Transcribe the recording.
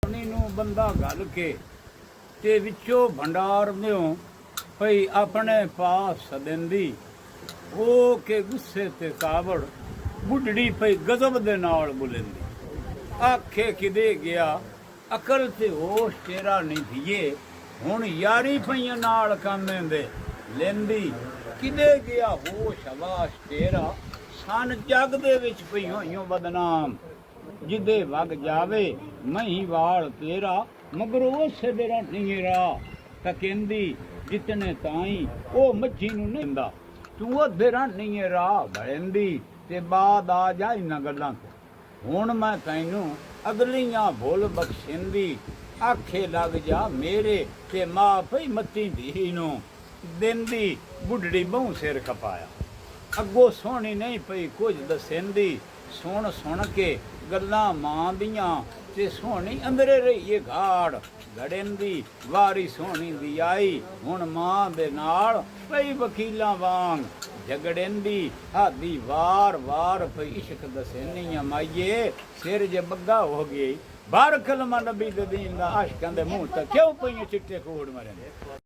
ਨੂੰ ਬੰਦਾ ਗੱਲ ਕੇ ਤੇ ਵਿੱਚੋਂ ਭੰਡਾਰ ਦਿਓ ਭਈ ਆਪਣੇ ਪਾਸ ਸਦਿੰਦੀ ਉਹ ਕੇ ਗੁੱਸੇ ਤੇ ਕਾਵੜ ਬੁੱਢੜੀ ਪਈ ਗਜ਼ਬ ਦੇ ਨਾਲ ਬੁਲੰਦੀ ਆਖੇ ਕਿਦੇ ਗਿਆ ਅਕਲ ਤੇ ਹੋਸ਼ ਤੇਰਾ ਨਹੀਂ ਧੀਏ ਹੁਣ ਯਾਰੀ ਪਈਆਂ ਨਾਲ ਕਾਮੇਂਦੇ ਲੈਂਦੀ ਕਿਦੇ ਗਿਆ ਹੋਸ਼ ਹਵਾਸ਼ ਤੇਰਾ ਸਨ ਜਗ ਦੇ ਵਿੱਚ ਪਈ ਹੋਈਓ ਬਦਨਾਮ ਜਿੱਦੇ ਵਗ ਜਾਵੇ ਮਹੀਂ ਵਾਲ ਤੇਰਾ ਮਗਰ ਉਸੇ ਦੇ ਨਹੀਂ ਰਾ ਤਾਂ ਕਹਿੰਦੀ ਜਿਤਨੇ ਤਾਈ ਉਹ ਮੱਛੀ ਨੂੰ ਨਹੀਂ ਦਿੰਦਾ ਤੂੰ ਉਹਦੇ ਨਹੀਂ ਰਾਹ ਭੜੇਂਦੀ ਤੇ ਬਾਦ ਆ ਜਾ ਇਹਨਾਂ ਗੱਲਾਂ ਤੋਂ ਹੁਣ ਮੈਂ ਤੈਨੂੰ ਅਗਲੀਆਂ ਭੁੱਲ ਬਖਸ਼ਿੰਦੀ ਆਖੇ ਲੱਗ ਜਾ ਮੇਰੇ ਤੇ ਮਾਂ ਪਈ ਮੱਤੀ ਧੀ ਨੂੰ ਦਿੰਦੀ ਬੁੱਢੜੀ ਬਹੁ ਸਿਰ ਖਪਾਇਆ ਅੱਗੋਂ ਸੋਹਣੀ ਨਹੀਂ ਪਈ ਕੁਝ ਦਸੇਂਦੀ ਸੁਣ ਕੇ ਗੱਲਾਂ ਮਾਂ ਦੀਆਂ ਤੇ ਸੋਹਣੀ ਅੰਦਰੇ ਰਹੀਏ ਘਾੜ ਘੜੇਂਦੀ ਵਾਰੀ ਸੋਹਣੀ ਦੀ ਆਈ ਹੁਣ ਮਾਂ ਦੇ ਨਾਲ ਪਈ ਵਕੀਲਾਂ ਵਾਂਗ ਝਗੜੇਂਦੀ ਹਾਦੀ ਵਾਰ ਪਈ ਇਸ਼ਕ ਦਸੇਨੀਆਂ ਮਾਈਏ ਸਿਰ ਜੇ ਬੱਗਾ ਹੋ ਗਈ ਬਾਰ ਕਲਮਾ ਨਬੀ ਦੇ ਦੀਨ ਦਾ ਆਸ਼ਕਾਂ ਦੇ ਮੂੰਹ ਤੱਕ ਕਿਉਂ ਪਈ ਚਿੱਟੇ ਕੋੜ ਮਰਨ